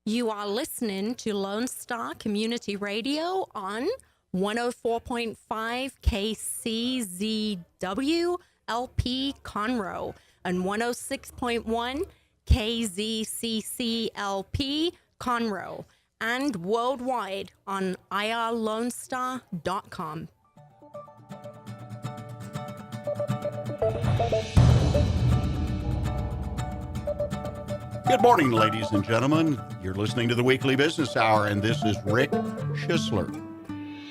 You are listening to Lone Star Community Radio on 104.5 KCZW LP Conroe and 106.1 KZCC LP Conroe and worldwide on irlonestar.com. Good morning, ladies and gentlemen. You're listening to the Weekly Business Hour, and this is Rick Schissler,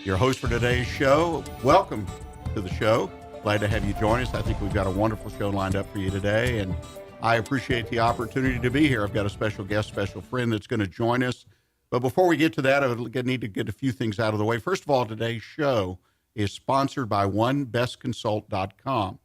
your host for today's show. Welcome to the show. Glad to have you join us. I think we've got a wonderful show lined up for you today, and I appreciate the opportunity to be here. I've got a special guest, special friend that's going to join us. But before we get to that, I need to get a few things out of the way. First of all, today's show is sponsored by onebestconsult.com.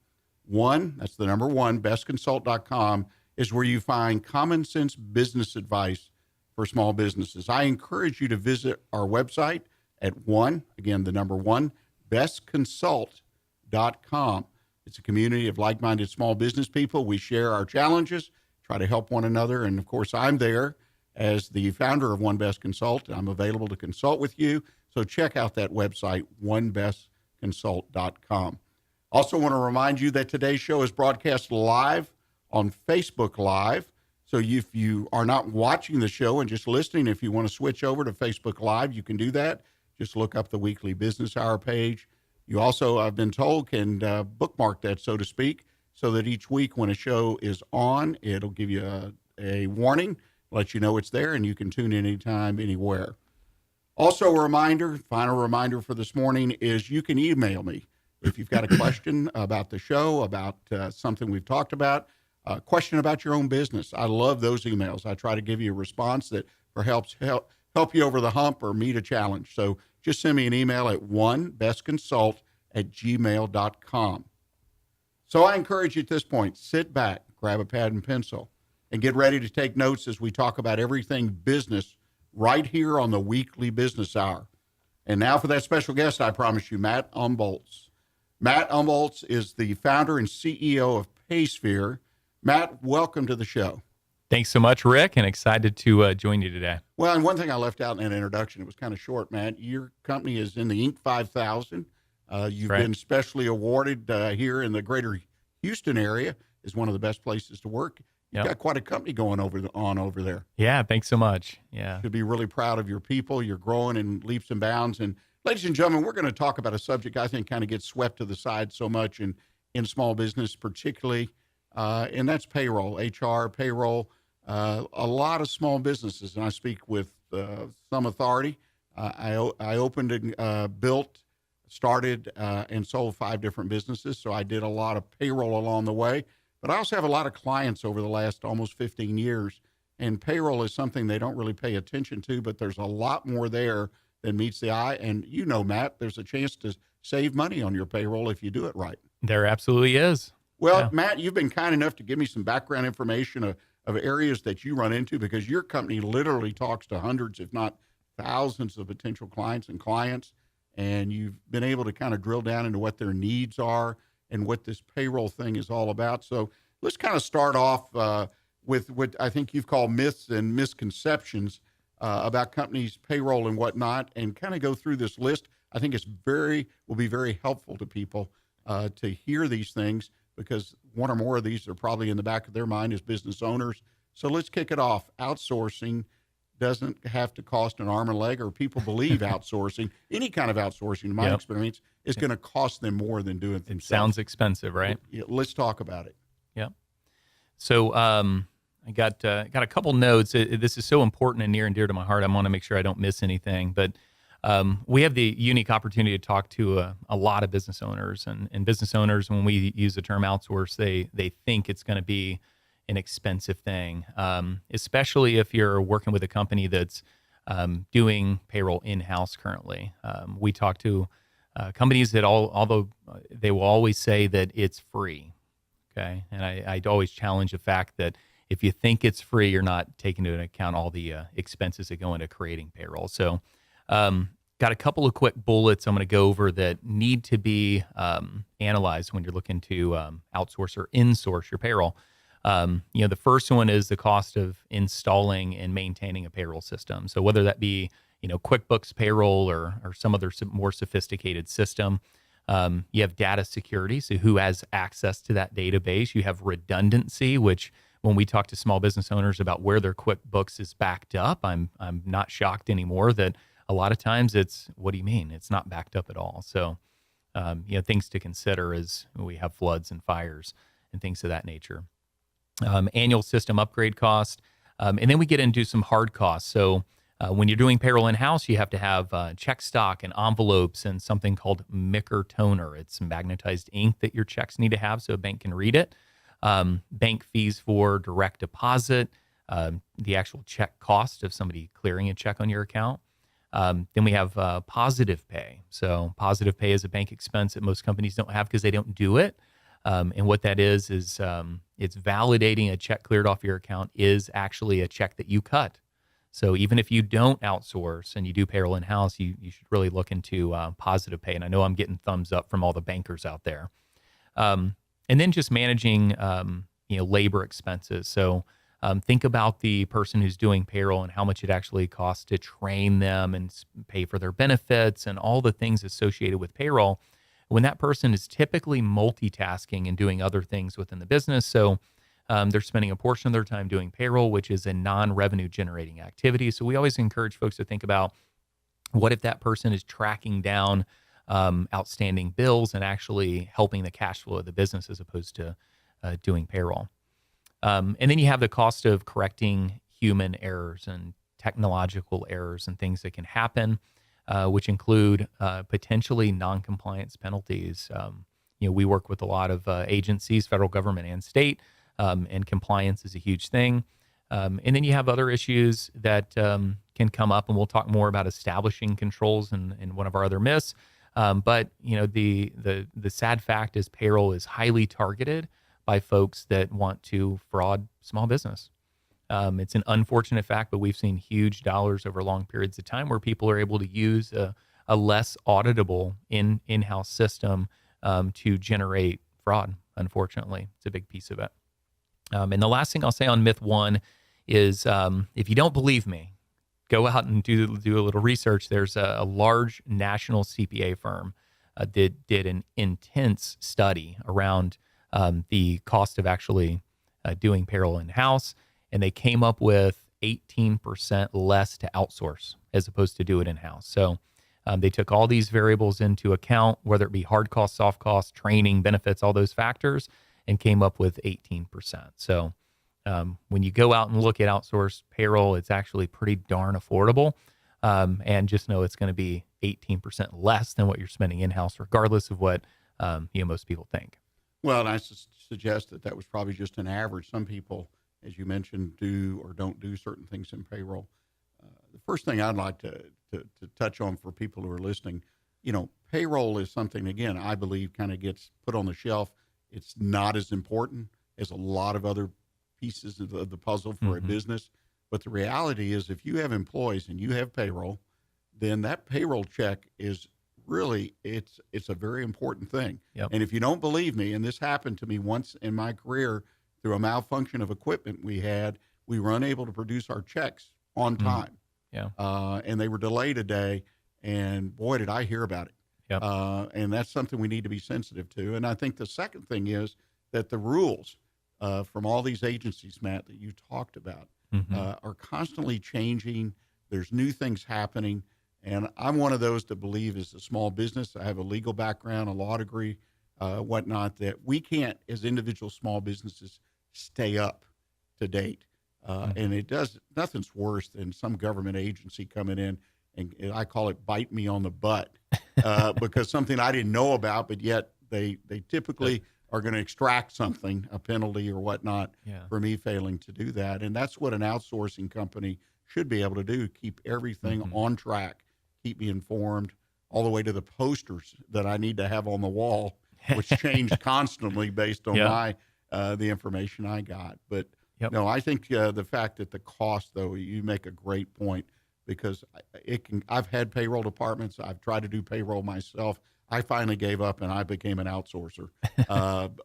That's the number one, bestconsult.com is where you find common sense business advice for small businesses. I encourage you to visit our website at the number one, bestconsult.com. It's a community of like-minded small business people. We share our challenges, try to help one another. And of course, I'm there as the founder of One Best Consult. I'm available to consult with you. So check out that website, onebestconsult.com. Also want to remind you that today's show is broadcast live on Facebook Live. So if you are not watching the show and just listening, if you want to switch over to Facebook Live, you can do that. Just look up the Weekly Business Hour page. You also, I've been told, can bookmark that, so to speak, so that each week when a show is on, it'll give you a warning, let you know it's there, and you can tune in anytime, anywhere. Also a reminder, final reminder for this morning is you can email me if you've got a question about the show, about something we've talked about, a question about your own business. I love those emails. I try to give you a response that perhaps help you over the hump or meet a challenge. So just send me an email at onebestconsult@gmail.com. So I encourage you at this point, sit back, grab a pad and pencil, and get ready to take notes as we talk about everything business right here on the Weekly Business Hour. And now for that special guest, I promise you, Matt Umholtz. Matt Umholtz is the founder and CEO of PaySphere. Matt, welcome to the show. Thanks so much, Rick, and excited to join you today. Well, and one thing I left out in that introduction, it was kind of short, Matt. Your company is in the Inc. 5000. You've been specially awarded here in the greater Houston area as one of the best places to work. You've got quite a company going on over there. Yeah, thanks so much. Yeah. Should be really proud of your people. You're growing in leaps and bounds. And ladies and gentlemen, we're going to talk about a subject I think kind of gets swept to the side so much in small business particularly, and that's payroll, HR, payroll. A lot of small businesses, and I speak with some authority. I opened and built, started, and sold 5 different businesses, so I did a lot of payroll along the way. But I also have a lot of clients over the last almost 15 years, and payroll is something they don't really pay attention to, but there's a lot more there than meets the eye. And you know, Matt, there's a chance to save money on your payroll if you do it right. There absolutely is. Well, yeah. Matt, you've been kind enough to give me some background information of areas that you run into, because your company literally talks to hundreds, if not thousands of potential clients, and you've been able to kind of drill down into what their needs are and what this payroll thing is all about. So let's kind of start off with what I think you've called myths and misconceptions about companies' payroll and whatnot, and kind of go through this list. I think will be very helpful to people to hear these things, because one or more of these are probably in the back of their mind as business owners. So let's kick it off. Outsourcing doesn't have to cost an arm and a leg, or people believe outsourcing, any kind of outsourcing, in my experience, is going to cost them more than doing it themselves. It sounds expensive, right? Let's talk about it. Yeah. So I got a couple notes. This is so important and near and dear to my heart. I want to make sure I don't miss anything. But we have the unique opportunity to talk to a lot of business owners. And business owners, when we use the term outsource, they think it's going to be an expensive thing, especially if you're working with a company that's doing payroll in-house currently. We talk to companies that although they will always say that it's free, okay? And I'd always challenge the fact that if you think it's free, you're not taking into account all the expenses that go into creating payroll. So got a couple of quick bullets I'm going to go over that need to be analyzed when you're looking to outsource or insource your payroll. The first one is the cost of installing and maintaining a payroll system. So whether that be, QuickBooks Payroll or some other more sophisticated system. You have data security, so who has access to that database. You have redundancy, which when we talk to small business owners about where their QuickBooks is backed up, I'm not shocked anymore that a lot of times it's, what do you mean? It's not backed up at all. So, things to consider as we have floods and fires and things of that nature. Annual system upgrade cost. And then we get into some hard costs. So when you're doing payroll in-house, you have to have check stock and envelopes and something called Micker toner. It's magnetized ink that your checks need to have so a bank can read it. Bank fees for direct deposit, the actual check cost of somebody clearing a check on your account. Then we have positive pay. So positive pay is a bank expense that most companies don't have because they don't do it. And what that is it's validating a check cleared off your account is actually a check that you cut. So even if you don't outsource and you do payroll in-house, you should really look into positive pay. And I know I'm getting thumbs up from all the bankers out there. And then just managing, labor expenses. So think about the person who's doing payroll and how much it actually costs to train them and pay for their benefits and all the things associated with payroll. When that person is typically multitasking and doing other things within the business. So they're spending a portion of their time doing payroll, which is a non-revenue generating activity. So we always encourage folks to think about what if that person is tracking down outstanding bills and actually helping the cash flow of the business as opposed to doing payroll. And then you have the cost of correcting human errors and technological errors and things that can happen, which include potentially non-compliance penalties. We work with a lot of agencies, federal government and state, and compliance is a huge thing. And then you have other issues that can come up, and we'll talk more about establishing controls in one of our other myths. But the sad fact is payroll is highly targeted by folks that want to fraud small business. It's an unfortunate fact, but we've seen huge dollars over long periods of time where people are able to use a less auditable in-house system to generate fraud. Unfortunately, it's a big piece of it. And the last thing I'll say on myth one is if you don't believe me, go out and do a little research. There's a large national CPA firm that did an intense study around the cost of actually doing payroll in-house, and they came up with 18% less to outsource as opposed to do it in-house. So they took all these variables into account, whether it be hard costs, soft costs, training, benefits, all those factors, and came up with 18%. So when you go out and look at outsourced payroll, it's actually pretty darn affordable. And just know it's going to be 18% less than what you're spending in-house, regardless of what most people think. Well, and I suggest that was probably just an average. Some people, as you mentioned, do or don't do certain things in payroll. The first thing I'd like to touch on for people who are listening, payroll is something, again, I believe kind of gets put on the shelf. It's not as important as a lot of other pieces of the puzzle for a business. But the reality is if you have employees and you have payroll, then that payroll check is really, it's a very important thing. Yep. And if you don't believe me, and this happened to me once in my career through a malfunction of equipment we were unable to produce our checks on time. Yeah. And they were delayed a day, and boy, did I hear about it. Yep. And that's something we need to be sensitive to. And I think the second thing is that the rules from all these agencies, Matt, that you talked about are constantly changing. There's new things happening. And I'm one of those that believe as a small business, I have a legal background, a law degree, whatnot, that we can't, as individual small businesses, stay up to date. And nothing's worse than some government agency coming in, and I call it bite me on the butt, because something I didn't know about, but yet they typically are going to extract something, a penalty or whatnot, for me failing to do that. And that's what an outsourcing company should be able to do, keep everything on track, keep me informed, all the way to the posters that I need to have on the wall, which change constantly based on the information I got. But no, I think the fact that the cost, though, you make a great point, because I've had payroll departments. I've tried to do payroll myself. I finally gave up and I became an outsourcer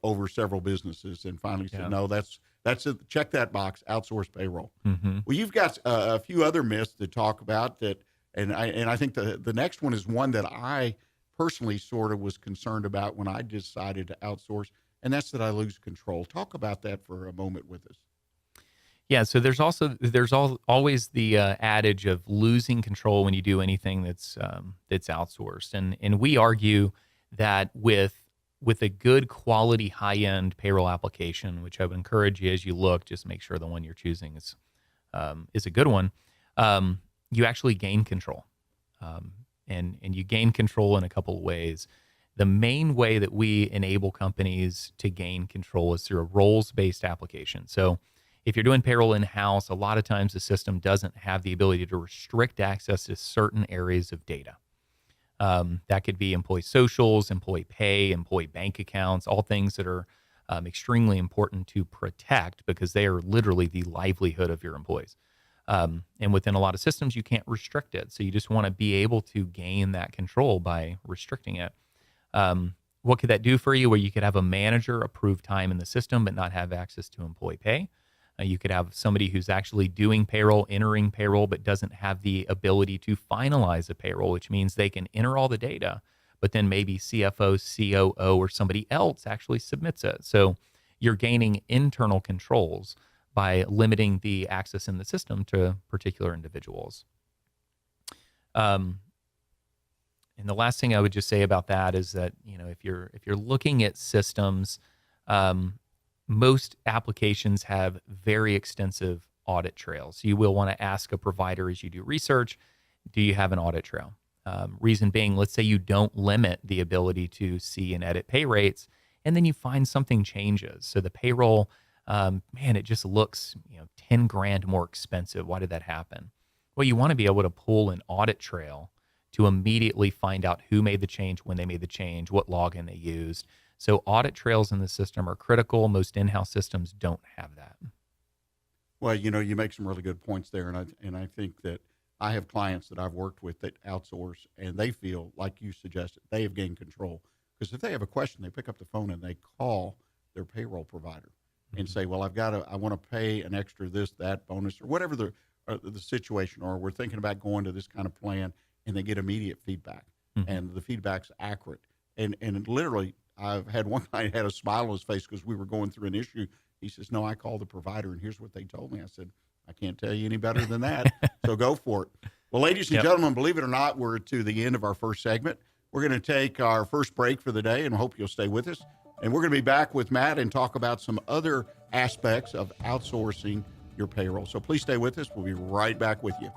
over several businesses, and finally said, no, that's it. Check that box, outsource payroll. Mm-hmm. Well, you've got a few other myths to talk about that, and I think the next one is one that I personally sort of was concerned about when I decided to outsource, and that's that I lose control. Talk about that for a moment with us. Yeah, so there's always the adage of losing control when you do anything that's outsourced, and we argue that with a good quality high end payroll application, which I would encourage you as you look, just make sure the one you're choosing is a good one. You actually gain control, and you gain control in a couple of ways. The main way that we enable companies to gain control is through a roles-based application. So if you're doing payroll in-house, a lot of times the system doesn't have the ability to restrict access to certain areas of data. That could be employee socials, employee pay, employee bank accounts, all things that are extremely important to protect because they are literally the livelihood of your employees. And within a lot of systems, you can't restrict it. So you just want to be able to gain that control by restricting it. What could that do for you? Where you could have a manager approve time in the system but not have access to employee pay. You could have somebody who's actually doing payroll, entering payroll, but doesn't have the ability to finalize a payroll, which means they can enter all the data, but then maybe CFO, COO, or somebody else actually submits it. So you're gaining internal controls by limiting the access in the system to particular individuals. And the last thing I would just say about that is that, if you're looking at systems, most applications have very extensive audit trails. You will want to ask a provider as you do research, do you have an audit trail? Reason being, let's say you don't limit the ability to see and edit pay rates, and then you find something changes. So the payroll, it just looks, $10,000 more expensive. Why did that happen? Well, you want to be able to pull an audit trail to immediately find out who made the change, when they made the change, what login they used. So audit trails in the system are critical. Most in-house systems don't have that. Well, you make some really good points there, and I think that I have clients that I've worked with that outsource, and they feel like you suggested they have gained control, because if they have a question, they pick up the phone and they call their payroll provider and say, "Well, I want to pay an extra this, that bonus, or whatever the situation, or we're thinking about going to this kind of plan," and they get immediate feedback, and the feedback's accurate, and literally. I've had one guy had a smile on his face because we were going through an issue. He says, "No, I called the provider, and here's what they told me." I said, "I can't tell you any better than that, so go for it." Well, ladies and gentlemen, believe it or not, we're to the end of our first segment. We're going to take our first break for the day, and I hope you'll stay with us. And we're going to be back with Matt and talk about some other aspects of outsourcing your payroll. So please stay with us. We'll be right back with you.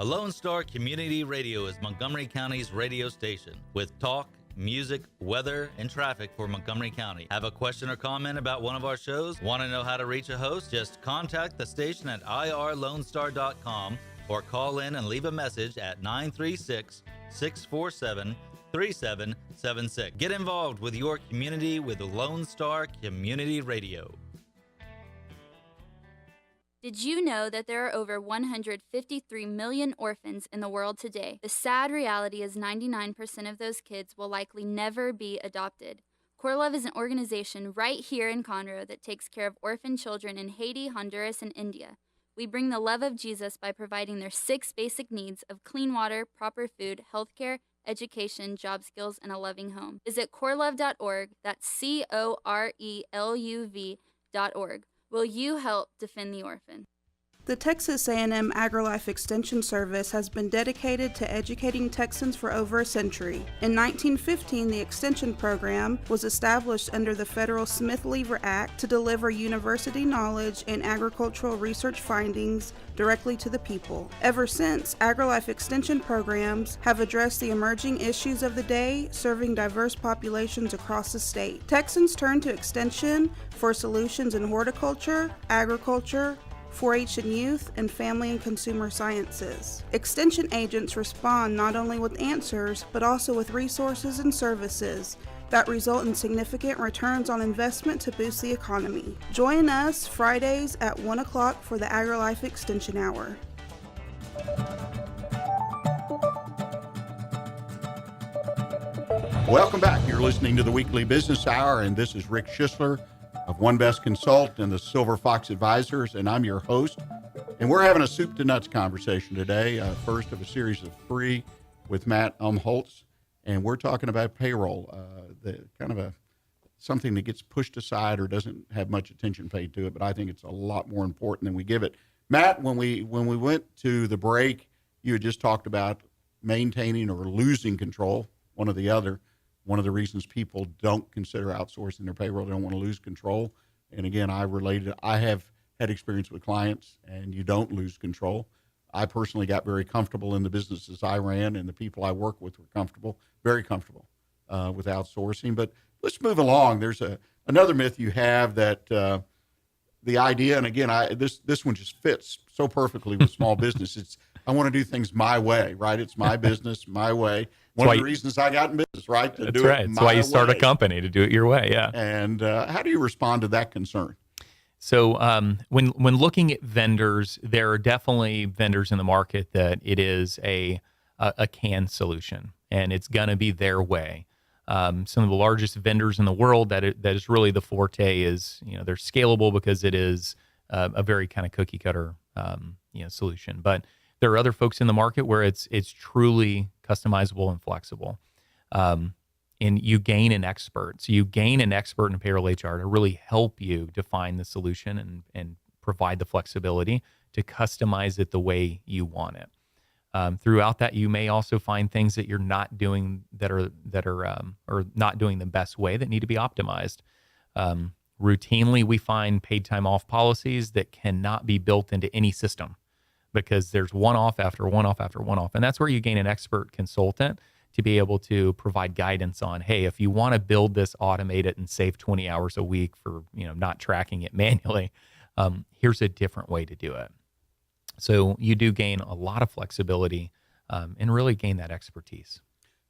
Lone Star Community Radio is Montgomery County's radio station with talk, music, weather, and traffic for Montgomery County. Have a question or comment about one of our shows? Want to know how to reach a host? Just contact the station at irlonestar.com or call in and leave a message at 936-647-3776. Get involved with your community with Lone Star Community Radio. Did you know that there are over 153 million orphans in the world today? The sad reality is 99% of those kids will likely never be adopted. Core Love is an organization right here in Conroe that takes care of orphan children in Haiti, Honduras, and India. We bring the love of Jesus by providing their 6 basic needs of clean water, proper food, healthcare, education, job skills, and a loving home. Visit corelove.org. That's CORELUV.org. Will you help defend the orphan? The Texas A&M AgriLife Extension Service has been dedicated to educating Texans for over a century. In 1915, the Extension Program was established under the federal Smith-Lever Act to deliver university knowledge and agricultural research findings directly to the people. Ever since, AgriLife Extension programs have addressed the emerging issues of the day, serving diverse populations across the state. Texans turn to Extension for solutions in horticulture, agriculture, 4-H and youth, and family and consumer sciences. Extension agents respond not only with answers, but also with resources and services that result in significant returns on investment to boost the economy. Join us Fridays at 1 o'clock for the AgriLife Extension Hour. Welcome back. You're listening to the Weekly Business Hour, and this is Rick Schissler of One Best Consult and the Silver Fox Advisors, and I'm your host. And we're having a soup to nuts conversation today, first of a series of 3 with Matt Umholtz, and we're talking about payroll, the kind of something that gets pushed aside or doesn't have much attention paid to it, but I think it's a lot more important than we give it. Matt, when we went to the break, you had just talked about maintaining or losing control, one or the other. One of the reasons people don't consider outsourcing their payroll, they don't want to lose control. And again, I have had experience with clients, and you don't lose control. I personally got very comfortable in the businesses I ran, and the people I work with were very comfortable with outsourcing. But let's move along. There's another myth you have that the idea, and again, this one just fits so perfectly with small business. I want to do things my way, right? It's my business, my way. One of the reasons I got in business, right? That's right. That's why you start a company, to do it your way, yeah. And how do you respond to that concern? So when looking at vendors, there are definitely vendors in the market that it is a canned solution, and it's going to be their way. Some of the largest vendors in the world that is really the forte is, they're scalable because it is a very kind of cookie cutter solution. But there are other folks in the market where it's truly customizable and flexible. And you gain an expert. So you gain an expert in payroll HR to really help you define the solution and provide the flexibility to customize it the way you want it. Throughout that, you may also find things that you're not doing that are or not doing the best way that need to be optimized. Routinely, we find paid time off policies that cannot be built into any system, because there's one-off after one-off after one-off. And that's where you gain an expert consultant to be able to provide guidance on, hey, if you want to build this, automate it, and save 20 hours a week for not tracking it manually, here's a different way to do it. So you do gain a lot of flexibility and really gain that expertise.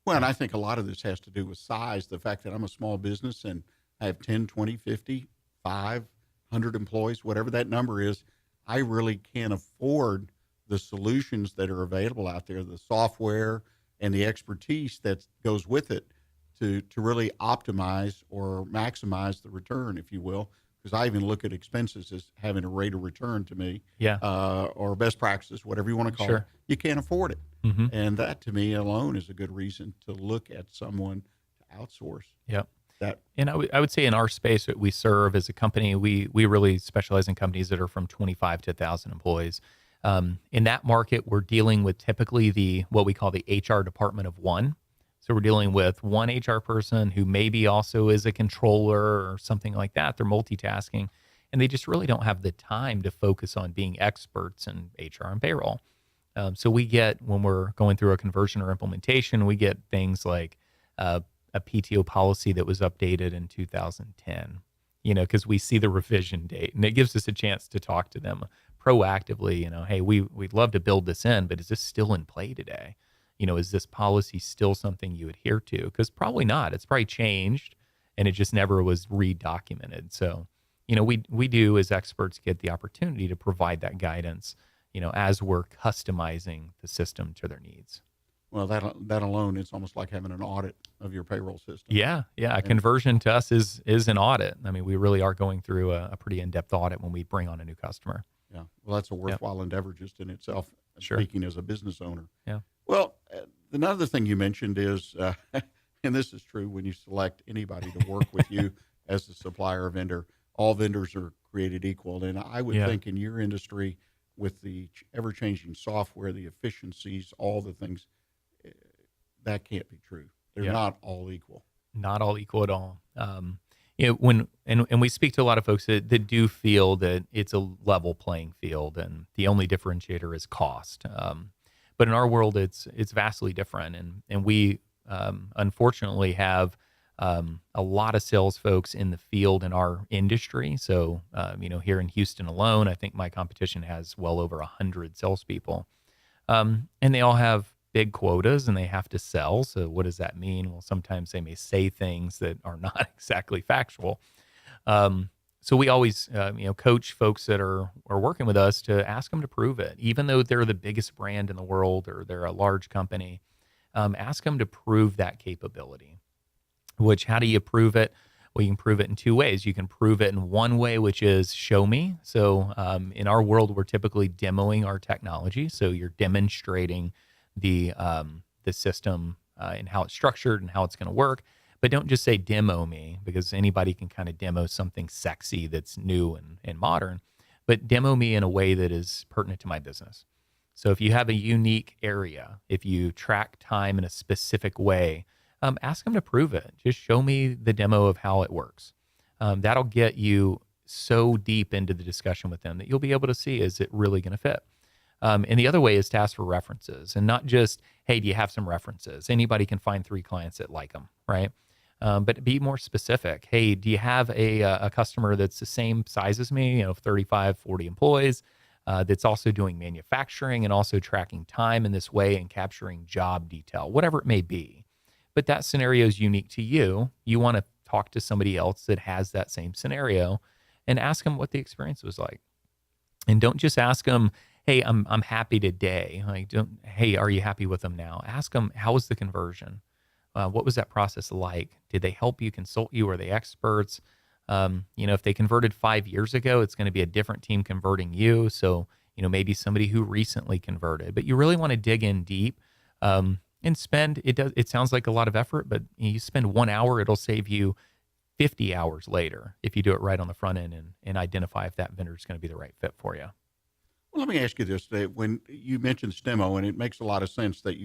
Well, and I think a lot of this has to do with size, the fact that I'm a small business and I have 10, 20, 50, 500 employees, whatever that number is. I really can't afford the solutions that are available out there, the software and the expertise that goes with it to really optimize or maximize the return, if you will. Because I even look at expenses as having a rate of return to me, or best practices, whatever you want to call it. You can't afford it. Mm-hmm. And that, to me, alone is a good reason to look at someone to outsource. Yep. And I would say in our space that we serve as a company, we really specialize in companies that are from 25 to 1,000 employees. In that market, we're dealing with typically what we call the HR department of one. So we're dealing with one HR person who maybe also is a controller or something like that. They're multitasking, and they just really don't have the time to focus on being experts in HR and payroll. So we get, when we're going through a conversion or implementation, we get things like a PTO policy that was updated in 2010, because we see the revision date, and it gives us a chance to talk to them proactively. Hey, we'd love to build this in, but is this still in play today? Is this policy still something you adhere to? Because probably not. It's probably changed, and it just never was redocumented. So, we do as experts get the opportunity to provide that guidance, as we're customizing the system to their needs. Well, that alone, it's almost like having an audit of your payroll system. Yeah. A conversion to us is an audit. I mean, we really are going through a pretty in-depth audit when we bring on a new customer. Yeah. Well, that's a worthwhile endeavor just in itself, speaking as a business owner. Yeah. Well, another thing you mentioned is, and this is true when you select anybody to work with you as a supplier or vendor, all vendors are created equal. And I would think in your industry, with the ever-changing software, the efficiencies, all the things, that can't be true. They're not all equal. Not all equal at all. When we speak to a lot of folks that do feel that it's a level playing field, and the only differentiator is cost. But in our world, it's vastly different, and we unfortunately have a lot of sales folks in the field in our industry. So, here in Houston alone, I think my competition has well over 100 salespeople. And they all have big quotas and they have to sell. So what does that mean? Well, sometimes they may say things that are not exactly factual. So we always, coach folks that are working with us to ask them to prove it, even though they're the biggest brand in the world or they're a large company. Ask them to prove that capability. Which, how do you prove it? Well, you can prove it in two ways. You can prove it in one way, which is show me. So in our world, we're typically demoing our technology. So you're demonstrating the system and how it's structured and how it's going to work. But don't just say demo me, because anybody can kind of demo something sexy that's new and modern. But demo me in a way that is pertinent to my business. So if you have a unique area, if you track time in a specific way, ask them to prove it. Just show me the demo of how it works. That'll get you so deep into the discussion with them that you'll be able to see, is it really going to fit? And the other way is to ask for references, and not just, hey, do you have some references? Anybody can find 3 clients that like them, right? But be more specific. Hey, do you have a customer that's the same size as me, 35, 40 employees, that's also doing manufacturing and also tracking time in this way and capturing job detail, whatever it may be. But that scenario is unique to you. You want to talk to somebody else that has that same scenario and ask them what the experience was like. And don't just ask them, hey, I'm happy today. Hey, are you happy with them now? Ask them, how was the conversion? What was that process like? Did they help you, consult you? Are they experts? If they converted 5 years ago, it's going to be a different team converting you. So, maybe somebody who recently converted. But you really want to dig in deep. And it sounds like a lot of effort, but you spend 1 hour, it'll save you 50 hours later if you do it right on the front end and identify if that vendor is going to be the right fit for you. Well, let me ask you this. When you mentioned STEMO, and it makes a lot of sense that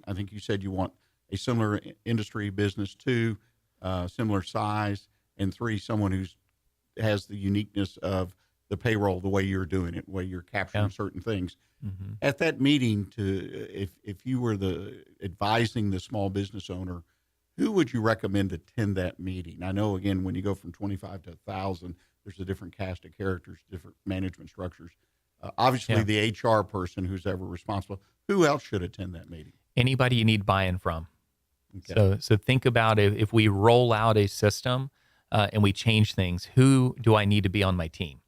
I think you said you want a similar industry business, 2, similar size, and 3, someone who has the uniqueness of the payroll, the way you're doing it, the way you're capturing certain things. Mm-hmm. At that meeting, if you were advising the small business owner, who would you recommend attend that meeting? I know, again, when you go from 25 to 1,000, there's a different cast of characters, different management structures. Obviously, the HR person who's ever responsible. Who else should attend that meeting? Anybody you need buy-in from. Okay. So think about if we roll out a system and we change things, who do I need to be on my team?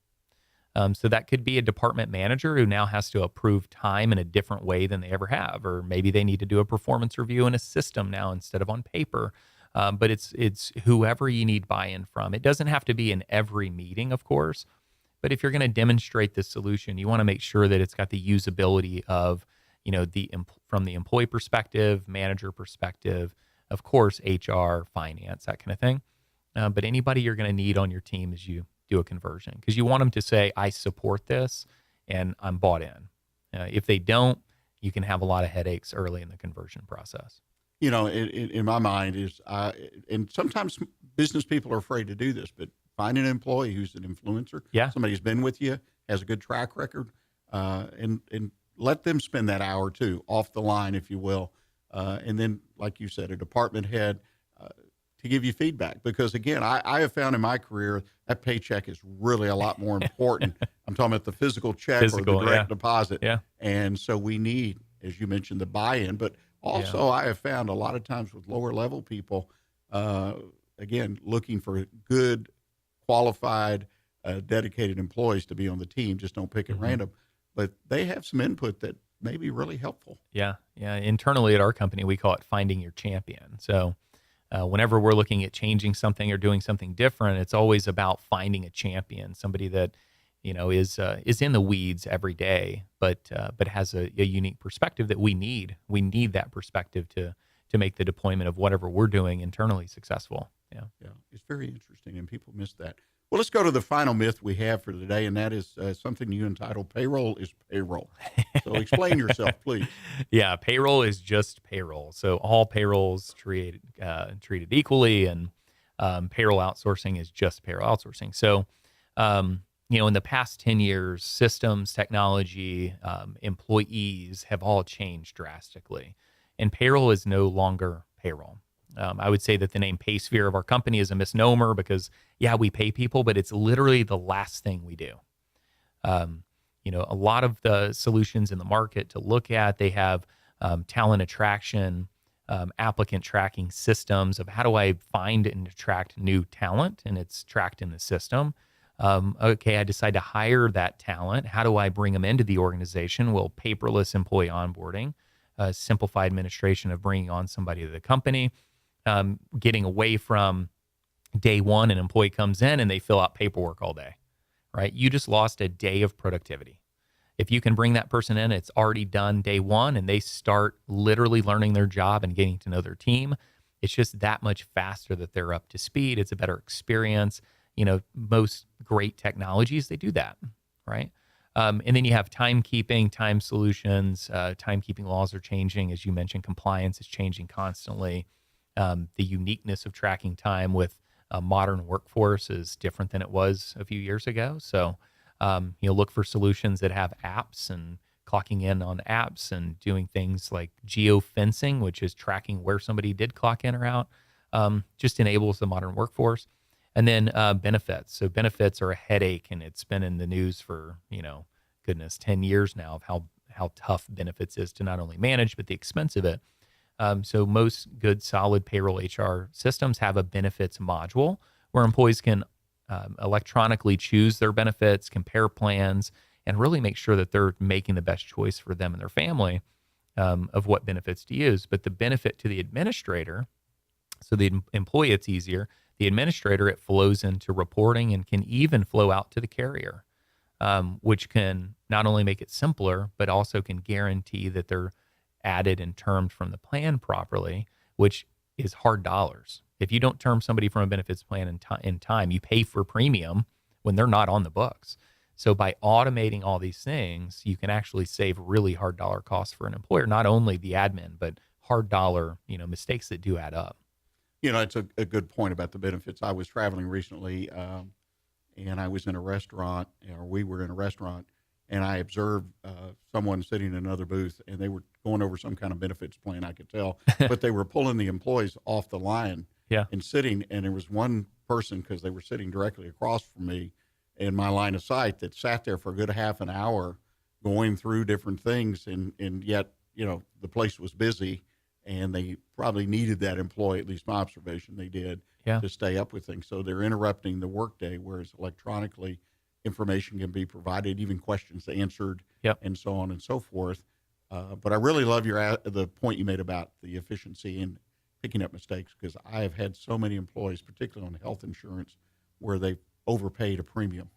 So that could be a department manager who now has to approve time in a different way than they ever have, or maybe they need to do a performance review in a system now instead of on paper. But it's whoever you need buy-in from. It doesn't have to be in every meeting, of course, but if you're going to demonstrate the solution, you want to make sure that it's got the usability of, from the employee perspective, manager perspective, of course, HR, finance, that kind of thing. But anybody you're going to need on your team as you do a conversion, because you want them to say, I support this and I'm bought in. If they don't, you can have a lot of headaches early in the conversion process. In my mind and sometimes business people are afraid to do this, but find an employee who's an influencer. Yeah. Somebody who's been with you, has a good track record, and let them spend that hour too, off the line, if you will. And then, like you said, a department head, to give you feedback, because again, I have found in my career that paycheck is really a lot more important. I'm talking about the physical check or the direct deposit. Yeah. And so we need, as you mentioned, the buy-in, but also I have found a lot of times with lower level people, again, looking for good, qualified, dedicated employees to be on the team. Just don't pick at random, but they have some input that may be really helpful. Yeah. Internally at our company, we call it finding your champion. So whenever we're looking at changing something or doing something different, it's always about finding a champion, somebody that is in the weeds every day, but has a unique perspective that we need. We need that perspective to make the deployment of whatever we're doing internally successful. Yeah, it's very interesting, and people miss that. Well, let's go to the final myth we have for today, and that is something you entitled "Payroll is Payroll." So explain yourself, please. Yeah, payroll is just payroll. So all payrolls treated equally, and payroll outsourcing is just payroll outsourcing. So, in the past 10 years, systems, technology, employees have all changed drastically, and payroll is no longer payroll. I would say that the name PaySphere of our company is a misnomer because, yeah, we pay people, but it's literally the last thing we do. A lot of the solutions in the market to look at, they have talent attraction, applicant tracking systems of how do I find and attract new talent, and it's tracked in the system. Okay, I decide to hire that talent. How do I bring them into the organization? Well, paperless employee onboarding, simplified administration of bringing on somebody to the company, getting away from day one, an employee comes in and they fill out paperwork all day, right? You just lost a day of productivity. If you can bring that person in, it's already done day one, and they start literally learning their job and getting to know their team. It's just that much faster that they're up to speed. It's a better experience. Most great technologies, they do that, right? And then you have timekeeping, time solutions. Timekeeping laws are changing. As you mentioned, compliance is changing constantly. The uniqueness of tracking time with a modern workforce is different than it was a few years ago. So, look for solutions that have apps and clocking in on apps and doing things like geofencing, which is tracking where somebody did clock in or out, just enables the modern workforce. And then benefits. So benefits are a headache, and it's been in the news for, 10 years now of how tough benefits is to not only manage, but the expense of it. So most good, solid payroll HR systems have a benefits module where employees can electronically choose their benefits, compare plans, and really make sure that they're making the best choice for them and their family of what benefits to use. But the benefit to the administrator, so the employee, it's easier. The administrator, it flows into reporting and can even flow out to the carrier, which can not only make it simpler, but also can guarantee that they're added and termed from the plan properly, which is hard dollars. If you don't term somebody from a benefits plan in time, you pay for premium when they're not on the books. So by automating all these things, you can actually save really hard dollar costs for an employer, not only the admin, but hard dollar, mistakes that do add up. It's a good point about the benefits. I was traveling recently, and I was in a restaurant, or we were in a restaurant, and I observed someone sitting in another booth, and they were going over some kind of benefits plan, I could tell, but they were pulling the employees off the line and sitting, and there was one person, because they were sitting directly across from me in my line of sight, that sat there for a good half an hour going through different things, and yet, the place was busy, and they probably needed that employee, at least my observation, they did, to stay up with things. So they're interrupting the workday, whereas electronically information can be provided, even questions answered, and so on and so forth. But I really love the point you made about the efficiency in picking up mistakes, because I have had so many employees, particularly on health insurance, where they overpaid a premium,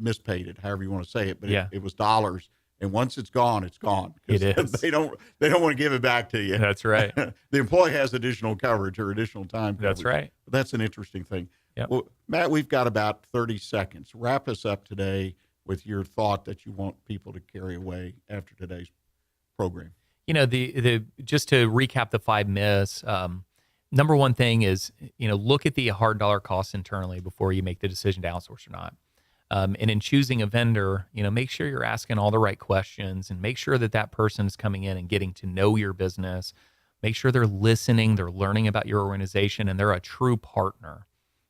mispaid it, however you want to say it, but it was dollars. And once it's gone, it's gone. It is. They don't want to give it back to you. That's right. The employee has additional coverage or additional time coverage. That's right. But that's an interesting thing. Yep. Well, Matt, we've got about 30 seconds. Wrap us up today with your thought that you want people to carry away after today's program. The just to recap the 5 myths. Number one thing is, look at the hard dollar costs internally before you make the decision to outsource or not. And in choosing a vendor, make sure you're asking all the right questions, and make sure that person is coming in and getting to know your business. Make sure they're listening, they're learning about your organization, and they're a true partner.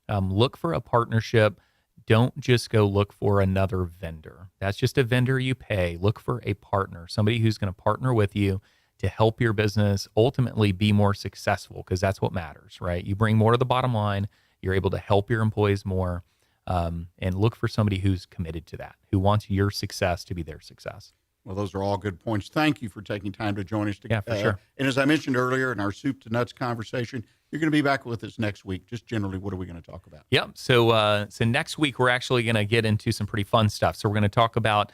Look for a partnership. Don't just go look for another vendor. That's just a vendor you pay. Look for a partner, somebody who's going to partner with you to help your business ultimately be more successful, because that's what matters, right? You bring more to the bottom line. You're able to help your employees more. And look for somebody who's committed to that, who wants your success to be their success. Well, those are all good points. Thank you for taking time to join us. Yeah, for sure. And as I mentioned earlier in our soup to nuts conversation, you're going to be back with us next week. Just generally, what are we going to talk about? Yep. So next week, we're actually going to get into some pretty fun stuff. So we're going to talk about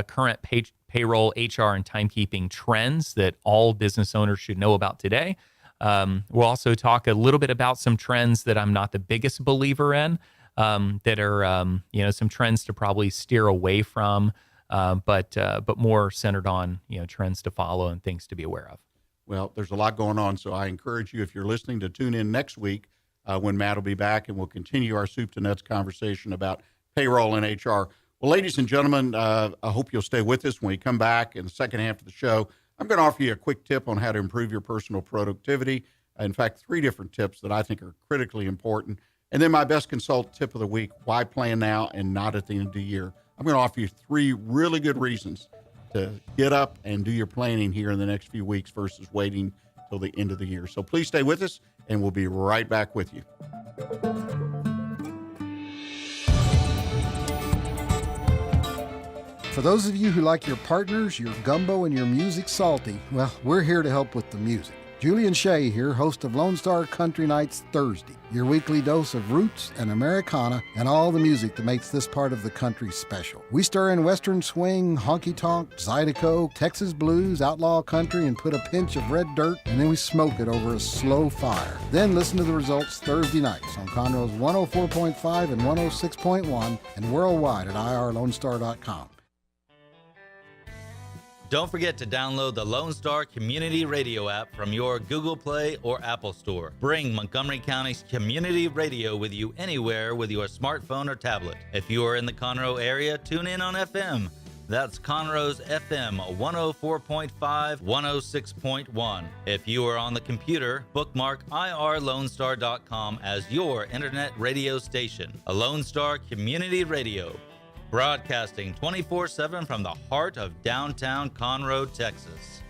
current payroll, HR, and timekeeping trends that all business owners should know about today. We'll also talk a little bit about some trends that I'm not the biggest believer in. That are, some trends to probably steer away from, but more centered on, trends to follow and things to be aware of. Well, there's a lot going on, so I encourage you, if you're listening, to tune in next week when Matt will be back, and we'll continue our soup to nuts conversation about payroll and HR. Well, ladies and gentlemen, I hope you'll stay with us when we come back in the second half of the show. I'm going to offer you a quick tip on how to improve your personal productivity. In fact, 3 different tips that I think are critically important. And then my best consult tip of the week, why plan now and not at the end of the year? I'm going to offer you 3 really good reasons to get up and do your planning here in the next few weeks versus waiting till the end of the year. So please stay with us, and we'll be right back with you. For those of you who like your partners, your gumbo, and your music salty, well, we're here to help with the music. Julian Shea here, host of Lone Star Country Nights Thursday, your weekly dose of roots and Americana and all the music that makes this part of the country special. We stir in Western swing, honky-tonk, Zydeco, Texas blues, outlaw country, and put a pinch of red dirt, and then we smoke it over a slow fire. Then listen to the results Thursday nights on Conroe's 104.5 and 106.1 and worldwide at irlonestar.com. Don't forget to download the Lone Star Community Radio app from your Google Play or Apple Store. Bring Montgomery County's community radio with you anywhere with your smartphone or tablet. If you are in the Conroe area, tune in on FM. That's Conroe's FM 104.5, 106.1. If you are on the computer, bookmark irlonestar.com as your internet radio station. A Lone Star Community Radio. Broadcasting 24/7 from the heart of downtown Conroe, Texas.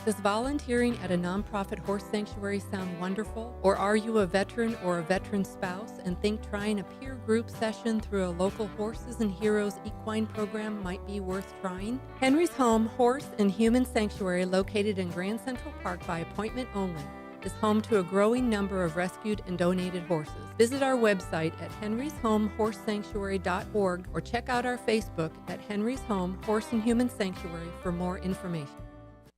Does volunteering at a nonprofit horse sanctuary sound wonderful? Or are you a veteran or a veteran spouse and think trying a peer group session through a local Horses and Heroes equine program might be worth trying? Henry's Home Horse and Human Sanctuary, located in Grand Central Park by appointment only, is home to a growing number of rescued and donated horses. Visit our website at henryshomehorsesanctuary.org or check out our Facebook at Henry's Home Horse and Human Sanctuary for more information.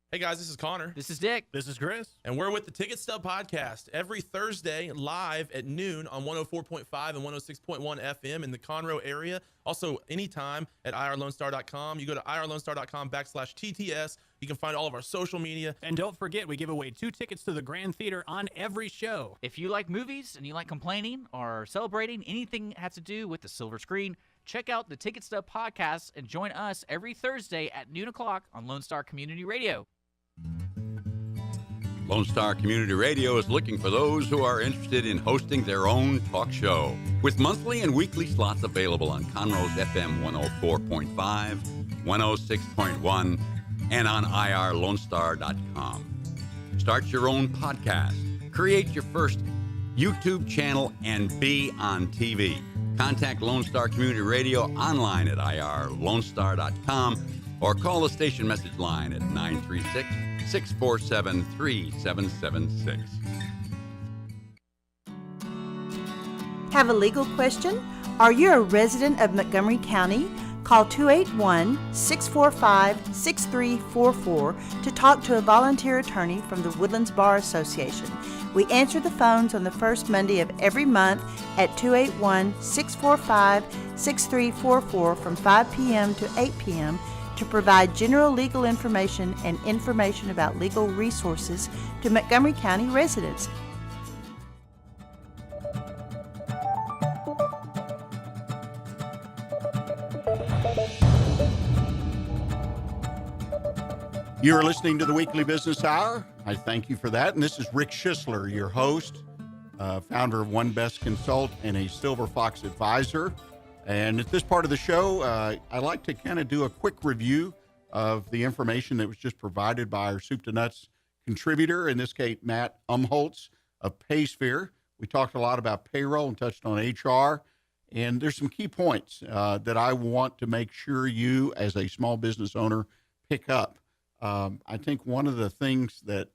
Hey guys, this is Connor. This is Dick. This is Chris. And we're with the Ticket Stub Podcast every Thursday live at noon on 104.5 and 106.1 FM in the Conroe area. Also, anytime at irlonestar.com. You go to irlonestar.com/TTS. You can find all of our social media. And don't forget, we give away 2 tickets to the Grand Theater on every show. If you like movies and you like complaining or celebrating anything that has to do with the silver screen, check out the Ticket Stub Podcast and join us every Thursday at noon o'clock on Lone Star Community Radio. Lone Star Community Radio is looking for those who are interested in hosting their own talk show. With monthly and weekly slots available on Conroe's FM 104.5, 106.1, and on irlonestar.com. Start your own podcast, create your first YouTube channel, and be on TV. Contact Lone Star Community Radio online at irlonestar.com or call the station message line at 936-647-3776. Have a legal question? Are you a resident of Montgomery County? Call 281-645-6344 to talk to a volunteer attorney from the Woodlands Bar Association. We answer the phones on the first Monday of every month at 281-645-6344 from 5 p.m. to 8 p.m. to provide general legal information and information about legal resources to Montgomery County residents. You're listening to the Weekly Business Hour. I thank you for that. And this is Rick Schissler, your host, founder of One Best Consult and a Silver Fox advisor. And at this part of the show, I like to kind of do a quick review of the information that was just provided by our Soup to Nuts contributor, in this case, Matt Umholtz of PaySphere. We talked a lot about payroll and touched on HR. And there's some key points that I want to make sure you, as a small business owner, pick up. I think one of the things that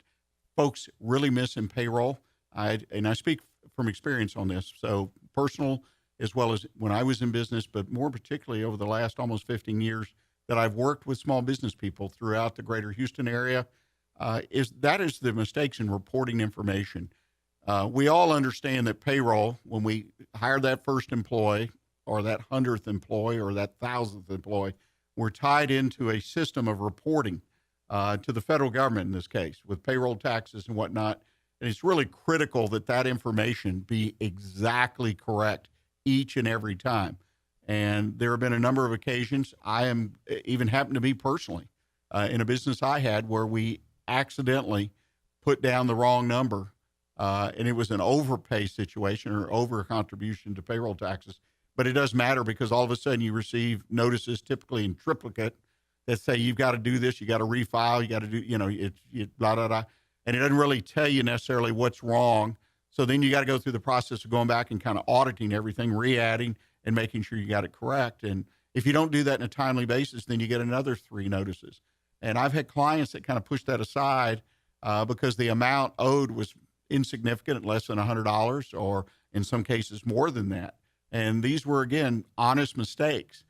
folks really miss in payroll, and I speak from experience on this, so personal as well as when I was in business, but more particularly over the last almost 15 years that I've worked with small business people throughout the greater Houston area, is the mistakes in reporting information. We all understand that payroll, when we hire that first employee or that 100th employee or that 1,000th employee, we're tied into a system of reporting to the federal government in this case with payroll taxes and whatnot. And it's really critical that that information be exactly correct each and every time. And there have been a number of occasions, I am even happened to be personally in a business I had where we accidentally put down the wrong number, and it was an overpay situation or over contribution to payroll taxes. But it doesn't matter because all of a sudden you receive notices, typically in triplicate, that say you've got to do this, you got to refile, you got to do, blah, blah, blah. And it doesn't really tell you necessarily what's wrong. So then you got to go through the process of going back and kind of auditing everything, re-adding, and making sure you got it correct. And if you don't do that in a timely basis, then you get another 3 notices. And I've had clients that kind of push that aside because the amount owed was insignificant, less than $100, or in some cases more than that. And these were, again, honest mistakes.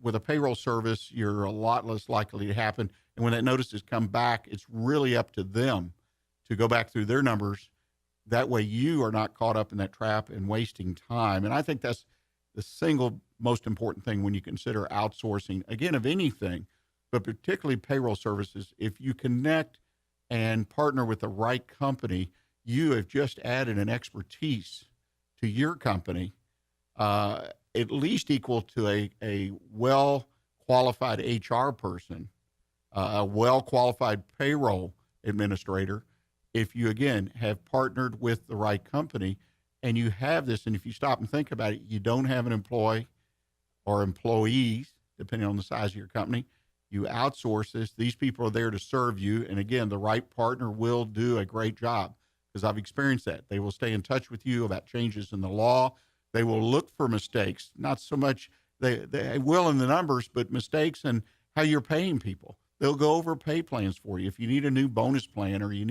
With a payroll service, you're a lot less likely to happen. And when that notice has come back, it's really up to them to go back through their numbers. That way you are not caught up in that trap and wasting time. And I think that's the single most important thing when you consider outsourcing, again, of anything, but particularly payroll services. If you connect and partner with the right company, you have just added an expertise to your company, at least equal to a well-qualified HR person, a well-qualified payroll administrator. If you, again, have partnered with the right company and you have this, and if you stop and think about it, you don't have an employee or employees, depending on the size of your company, you outsource this. These people are there to serve you. And again, the right partner will do a great job because I've experienced that. They will stay in touch with you about changes in the law. They will look for mistakes, not so much they will in the numbers, but mistakes in how you're paying people. They'll go over pay plans for you. If you need a new bonus plan or you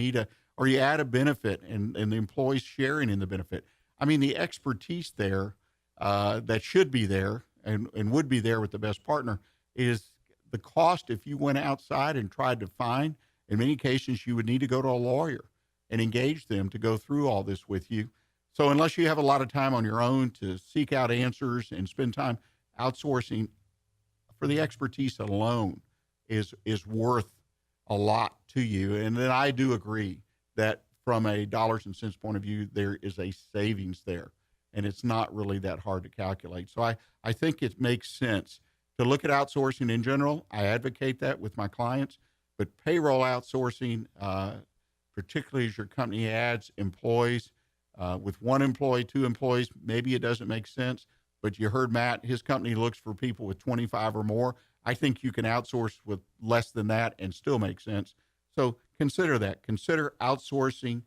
add a benefit and the employee's sharing in the benefit. I mean, the expertise there that should be there and would be there with the best partner is the cost. If you went outside and tried to find, in many cases, you would need to go to a lawyer and engage them to go through all this with you. So unless you have a lot of time on your own to seek out answers and spend time outsourcing, for the expertise alone is worth a lot to you. And then I do agree that from a dollars and cents point of view, there is a savings there, and it's not really that hard to calculate. So I think it makes sense to look at outsourcing in general. I advocate that with my clients, but payroll outsourcing, particularly as your company adds employees, with 1 employee, 2 employees, maybe it doesn't make sense, but you heard Matt, his company looks for people with 25 or more. I think you can outsource with less than that and still make sense. So consider that. Consider outsourcing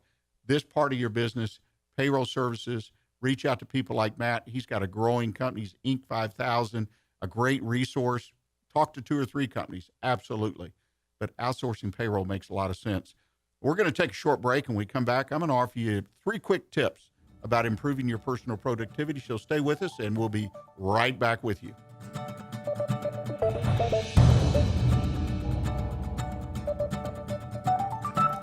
this part of your business, payroll services. Reach out to people like Matt. He's got a growing company, he's Inc. 5000, a great resource. Talk to 2 or 3 companies, absolutely. But outsourcing payroll makes a lot of sense. We're going to take a short break, and when we come back, I'm going to offer you 3 quick tips about improving your personal productivity. So stay with us, and we'll be right back with you.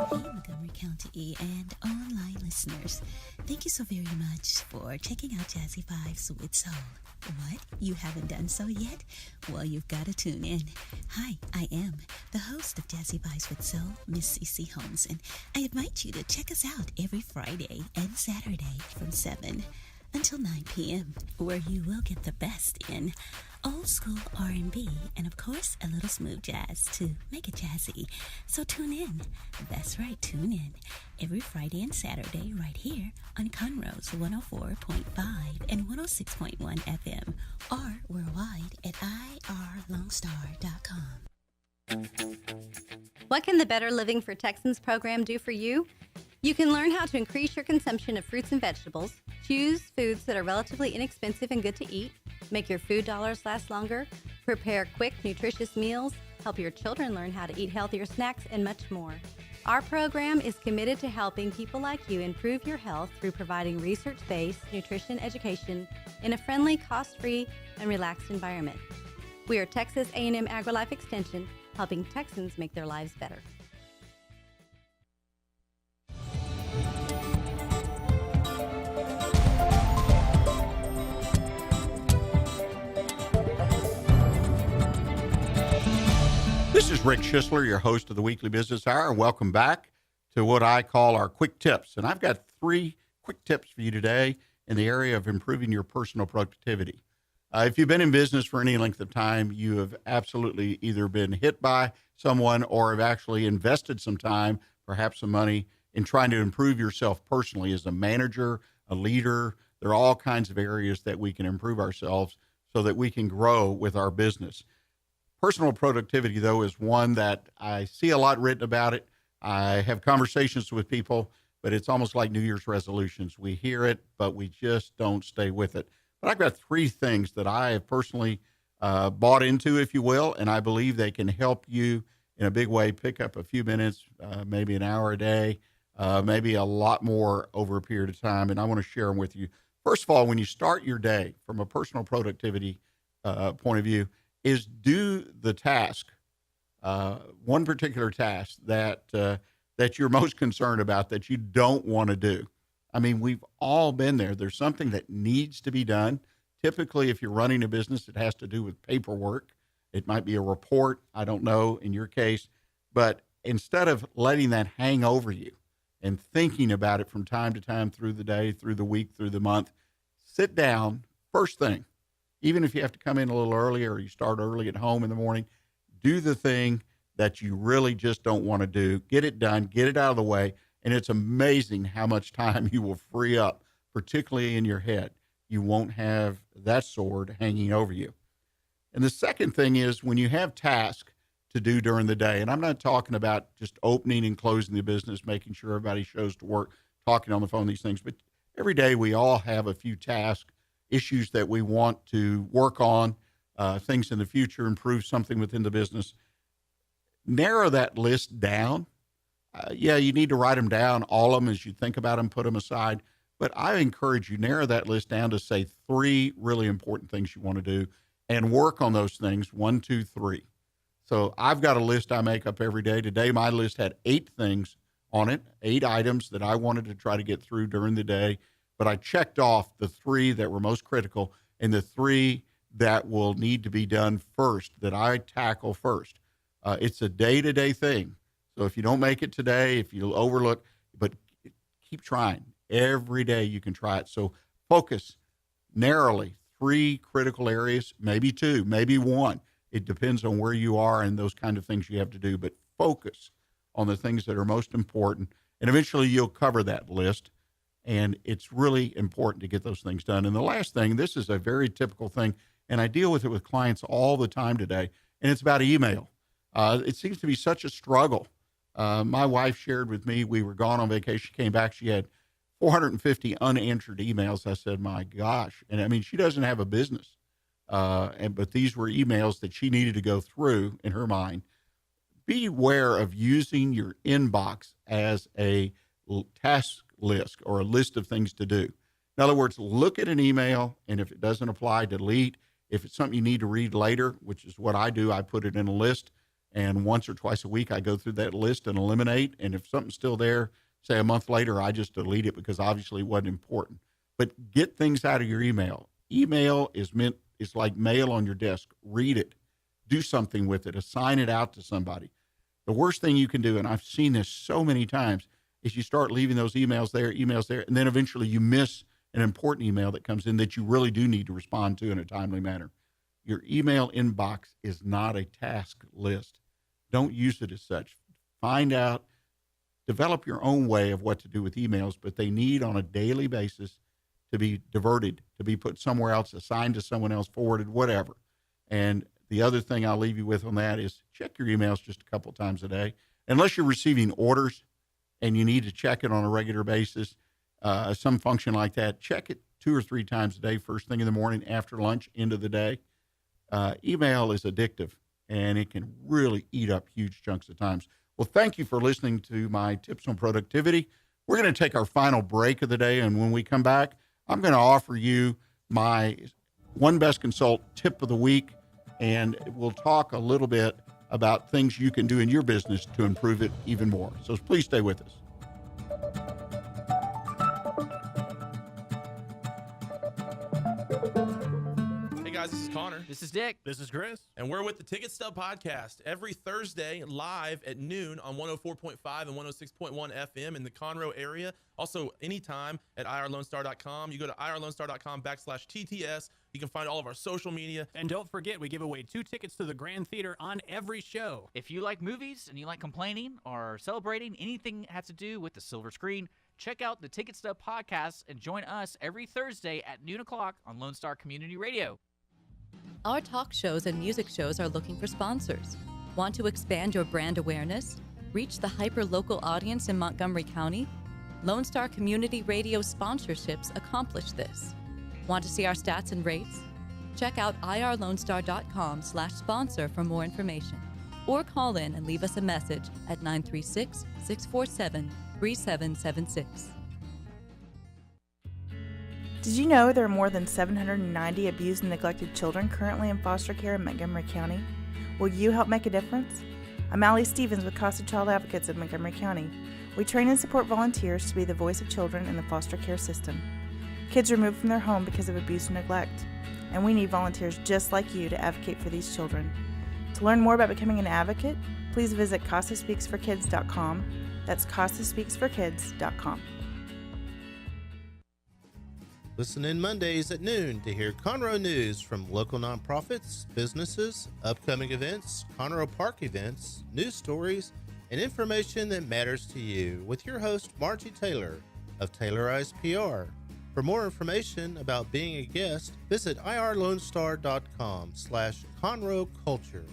Montgomery County and online listeners, thank you so very much for checking out Jazzy Vibes with Soul. What? You haven't done so yet? Well, you've got to tune in. Hi, I am the host of Jazzy Vibes with Soul, Miss CeCe Holmes, and I invite you to check us out every Friday and Saturday from 7 until 9 p.m., where you will get the best in old school R&B and, of course, a little smooth jazz to make it jazzy. So tune in. That's right, tune in every Friday and Saturday right here on Conroe's 104.5 and 106.1 FM or worldwide at irlonestar.com. What can the Better Living for Texans program do for you? You can learn how to increase your consumption of fruits and vegetables, choose foods that are relatively inexpensive and good to eat, make your food dollars last longer, prepare quick, nutritious meals, help your children learn how to eat healthier snacks, and much more. Our program is committed to helping people like you improve your health through providing research-based nutrition education in a friendly, cost-free, and relaxed environment. We are Texas A&M AgriLife Extension, helping Texans make their lives better. This is Rick Schissler, your host of the Weekly Business Hour. Welcome back to what I call our quick tips. And I've got 3 quick tips for you today in the area of improving your personal productivity. If you've been in business for any length of time, you have absolutely either been hit by someone or have actually invested some time, perhaps some money, in trying to improve yourself personally as a manager, a leader. There are all kinds of areas that we can improve ourselves so that we can grow with our business. Personal productivity, though, is one that I see a lot written about it. I have conversations with people, but it's almost like New Year's resolutions. We hear it, but we just don't stay with it. But I've got 3 things that I have personally bought into, if you will, and I believe they can help you in a big way pick up a few minutes, maybe an hour a day, maybe a lot more over a period of time, and I want to share them with you. First of all, when you start your day from a personal productivity point of view, is do the task, one particular task that you're most concerned about, that you don't want to do. I mean, we've all been there. There's something that needs to be done. Typically, if you're running a business, it has to do with paperwork. It might be a report. I don't know in your case. But instead of letting that hang over you and thinking about it from time to time through the day, through the week, through the month, sit down first thing. Even if you have to come in a little early or you start early at home in the morning, do the thing that you really just don't want to do. Get it done, get it out of the way, and it's amazing how much time you will free up, particularly in your head. You won't have that sword hanging over you. And the second thing is when you have tasks to do during the day, and I'm not talking about just opening and closing the business, making sure everybody shows to work, talking on the phone, these things, but every day we all have a few tasks, issues that we want to work on, things in the future, improve something within the business. Narrow that list down. You need to write them down, all of them, as you think about them, put them aside. But I encourage you, narrow that list down to, say, 3 really important things you want to do and work on those things, 1, 2, 3. So I've got a list I make up every day. Today, my list had 8 things on it, 8 items that I wanted to try to get through during the day. But I checked off the 3 that were most critical and the 3 that will need to be done first, that I tackle first. It's a day-to-day thing. So if you don't make it today, if you overlook, but keep trying. Every day you can try it. So focus narrowly, 3 critical areas, maybe 2, maybe 1. It depends on where you are and those kind of things you have to do. But focus on the things that are most important, and eventually you'll cover that list. And it's really important to get those things done. And the last thing, this is a very typical thing, and I deal with it with clients all the time today, and it's about email. It seems to be such a struggle. My wife shared with me, we were gone on vacation, came back, she had 450 unanswered emails. I said, my gosh. And I mean, she doesn't have a business, but these were emails that she needed to go through in her mind. Beware of using your inbox as a task list or a list of things to do. In other words, look at an email, and if it doesn't apply, delete. If it's something you need to read later, which is what I do, I put it in a list, and once or twice a week I go through that list and eliminate. And if something's still there, say a month later, I just delete it because obviously it wasn't important. But get things out of your email. Email is meant, it's like mail on your desk. Read it. Do something with it. Assign it out to somebody. The worst thing you can do, and I've seen this so many times, is you start leaving those emails there, and then eventually you miss an important email that comes in that you really do need to respond to in a timely manner. Your email inbox is not a task list. Don't use it as such. Find out, develop your own way of what to do with emails, but they need on a daily basis to be diverted, to be put somewhere else, assigned to someone else, forwarded, whatever. And the other thing I'll leave you with on that is check your emails just a couple times a day. Unless you're receiving orders and you need to check it on a regular basis, some function like that, check it 2 or 3 times a day, first thing in the morning, after lunch, end of the day. Email is addictive, and it can really eat up huge chunks of time. Well, thank you for listening to my tips on productivity. We're going to take our final break of the day, and when we come back, I'm going to offer you my One Best Consult tip of the week, and we'll talk a little bit about things you can do in your business to improve it even more. So please stay with us. Hey guys, guys. This is Connor. This is Dick. This is Chris. And we're with the Ticket Stub Podcast every Thursday live at noon on 104.5 and 106.1 FM in the Conroe area. Also, anytime at irlonestar.com. You go to irlonestar.com/TTS. You can find all of our social media. And don't forget, we give away 2 tickets to the Grand Theater on every show. If you like movies and you like complaining or celebrating anything that has to do with the silver screen, check out the Ticket Stub Podcast and join us every Thursday at noon o'clock on Lone Star Community Radio. Our talk shows and music shows are looking for sponsors. Want to expand your brand awareness? Reach the hyper-local audience in Montgomery County? Lone Star Community Radio sponsorships accomplish this. Want to see our stats and rates? Check out irlonestar.com/sponsor for more information. Or call in and leave us a message at 936-647-3776. Did you know there are more than 790 abused and neglected children currently in foster care in Montgomery County? Will you help make a difference? I'm Allie Stevens with Casa Child Advocates of Montgomery County. We train and support volunteers to be the voice of children in the foster care system. Kids removed from their home because of abuse and neglect, and we need volunteers just like you to advocate for these children. To learn more about becoming an advocate, please visit CasaSpeaksForKids.com. That's CasaSpeaksForKids.com. Listen in Mondays at noon to hear Conroe news from local nonprofits, businesses, upcoming events, Conroe Park events, news stories, and information that matters to you with your host, Margie Taylor of Taylorized PR. For more information about being a guest, visit irlonestar.com/Conroe Culture.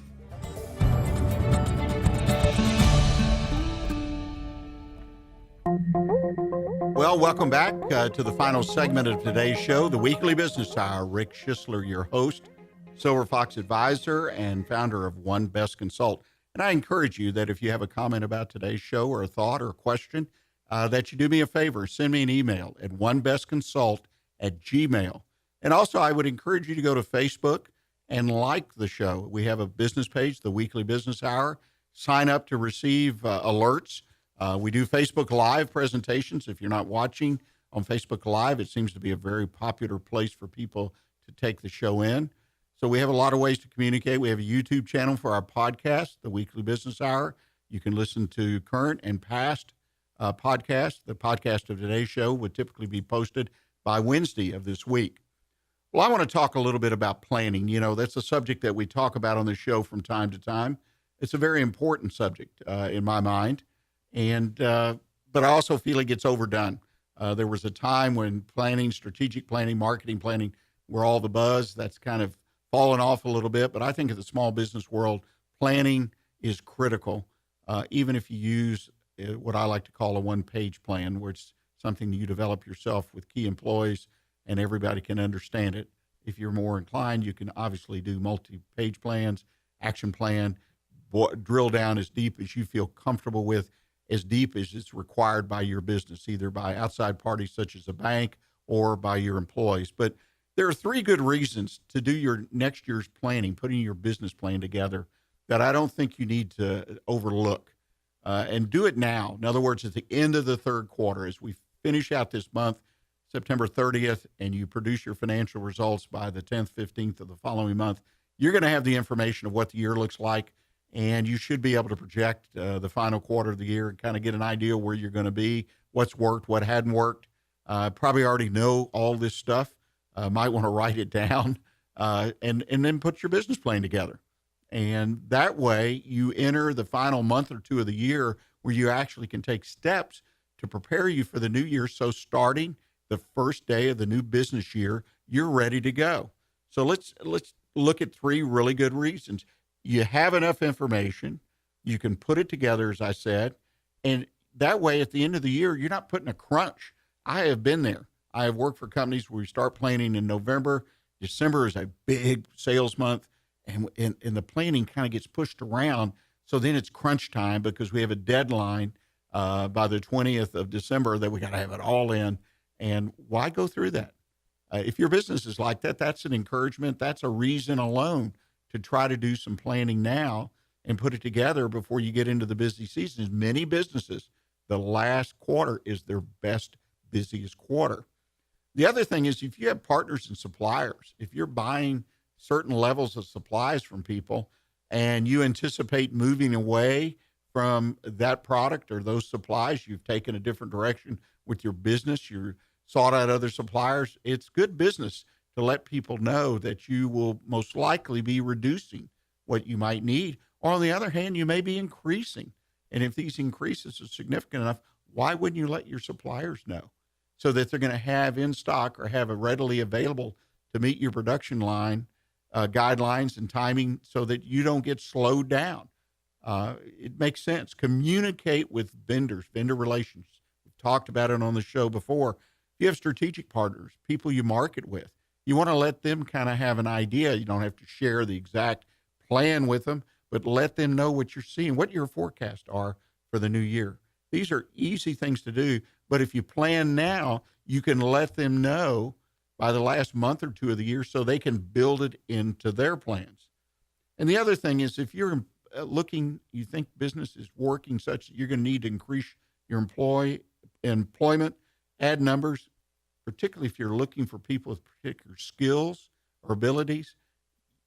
Well, welcome back to the final segment of today's show, the Weekly Business Hour. Rick Schissler, your host, Silver Fox advisor, and founder of One Best Consult. And I encourage you that if you have a comment about today's show or a thought or a question, that you do me a favor, send me an email at onebestconsult@gmail.com. And also, I would encourage you to go to Facebook and like the show. We have a business page, the Weekly Business Hour. Sign up to receive alerts. We do Facebook Live presentations. If you're not watching on Facebook Live, it seems to be a very popular place for people to take the show in. So we have a lot of ways to communicate. We have a YouTube channel for our podcast, the Weekly Business Hour. You can listen to current and past podcasts. The podcast of today's show would typically be posted by Wednesday of this week. Well, I want to talk a little bit about planning. You know, that's a subject that we talk about on the show from time to time. It's a very important subject in my mind. But I also feel it gets overdone. There was a time when planning, strategic planning, marketing planning were all the buzz. That's kind of fallen off a little bit. But I think in the small business world, planning is critical, even if you use what I like to call a one-page plan, where it's something you develop yourself with key employees and everybody can understand it. If you're more inclined, you can obviously do multi-page plans, action plan, drill down as deep as you feel comfortable with, as deep as it's required by your business, either by outside parties such as a bank or by your employees. But there are 3 good reasons to do your next year's planning, putting your business plan together, that I don't think you need to overlook. And do it now. In other words, at the end of the third quarter, as we finish out this month, September 30th, and you produce your financial results by the 10th, 15th of the following month, you're going to have the information of what the year looks like. And you should be able to project the final quarter of the year and kind of get an idea where you're going to be, what's worked, what hadn't worked. Probably already know all this stuff. Might want to write it down and then put your business plan together. And that way you enter the final month or 2 of the year where you actually can take steps to prepare you for the new year. So starting the first day of the new business year, you're ready to go. So let's look at 3 really good reasons. You have enough information. You can put it together, as I said, and that way at the end of the year, you're not putting a crunch. I have been there. I have worked for companies where we start planning in November. December is a big sales month, and the planning kind of gets pushed around. So then it's crunch time because we have a deadline by the 20th of December that we got to have it all in. And why go through that? If your business is like that, that's an encouragement. That's a reason alone to try to do some planning now and put it together before you get into the busy seasons. Many businesses, the last quarter is their best, busiest quarter. The other thing is if you have partners and suppliers, if you're buying certain levels of supplies from people, and you anticipate moving away from that product or those supplies, you've taken a different direction with your business, you're sought out other suppliers, it's good business to let people know that you will most likely be reducing what you might need. Or on the other hand, you may be increasing. And if these increases are significant enough, why wouldn't you let your suppliers know so that they're going to have in stock or have it readily available to meet your production line guidelines and timing so that you don't get slowed down? It makes sense. Communicate with vendors, vendor relations. We've talked about it on the show before. If you have strategic partners, people you market with, you want to let them kind of have an idea. You don't have to share the exact plan with them, but let them know what you're seeing, what your forecasts are for the new year. These are easy things to do, but if you plan now, you can let them know by the last month or two of the year so they can build it into their plans. And the other thing is, if you're looking, you think business is working such that you're going to need to increase your employment, add numbers, particularly if you're looking for people with particular skills or abilities,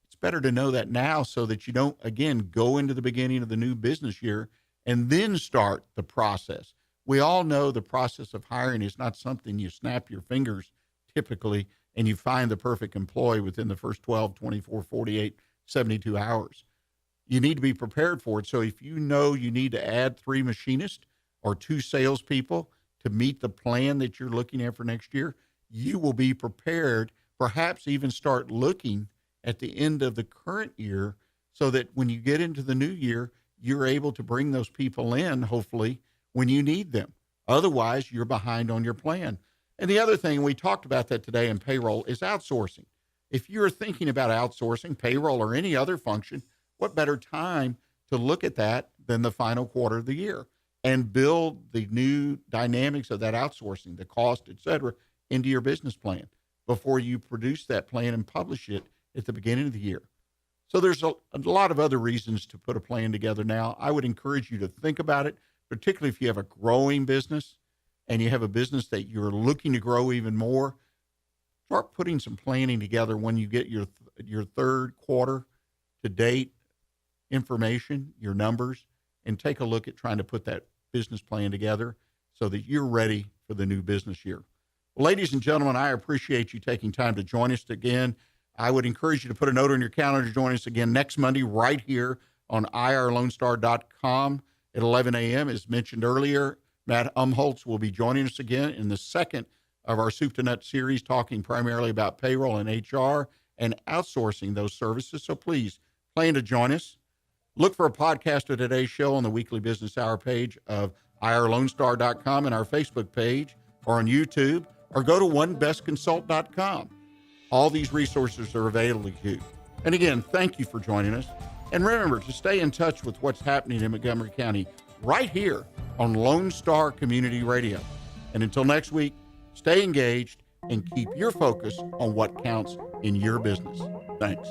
it's better to know that now so that you don't, again, go into the beginning of the new business year and then start the process. We all know the process of hiring is not something you snap your fingers typically and you find the perfect employee within the first 12, 24, 48, 72 hours. You need to be prepared for it. So if you know you need to add 3 machinists or 2 salespeople to meet the plan that you're looking at for next year, you will be prepared, perhaps even start looking at the end of the current year so that when you get into the new year, you're able to bring those people in, hopefully, when you need them. Otherwise, you're behind on your plan. And the other thing, we talked about that today in payroll, is outsourcing. If you're thinking about outsourcing payroll or any other function, what better time to look at that than the final quarter of the year and build the new dynamics of that outsourcing, the cost, et cetera, into your business plan before you produce that plan and publish it at the beginning of the year. So there's a lot of other reasons to put a plan together now. I would encourage you to think about it, particularly if you have a growing business and you have a business that you're looking to grow even more. Start putting some planning together when you get your third quarter to date information, your numbers, and take a look at trying to put that business plan together so that you're ready for the new business year. Well, ladies and gentlemen, I appreciate you taking time to join us again. I would encourage you to put a note on your calendar to join us again next Monday right here on irlonestar.com at 11 a.m. As mentioned earlier, Matt Umholtz will be joining us again in the second of our Soup to Nuts series, talking primarily about payroll and HR and outsourcing those services. So please plan to join us. Look for a podcast of today's show on the Weekly Business Hour page of irlonestar.com and our Facebook page, or on YouTube, or go to onebestconsult.com. All these resources are available to you. And again, thank you for joining us. And remember to stay in touch with what's happening in Montgomery County right here on Lone Star Community Radio. And until next week, stay engaged and keep your focus on what counts in your business. Thanks.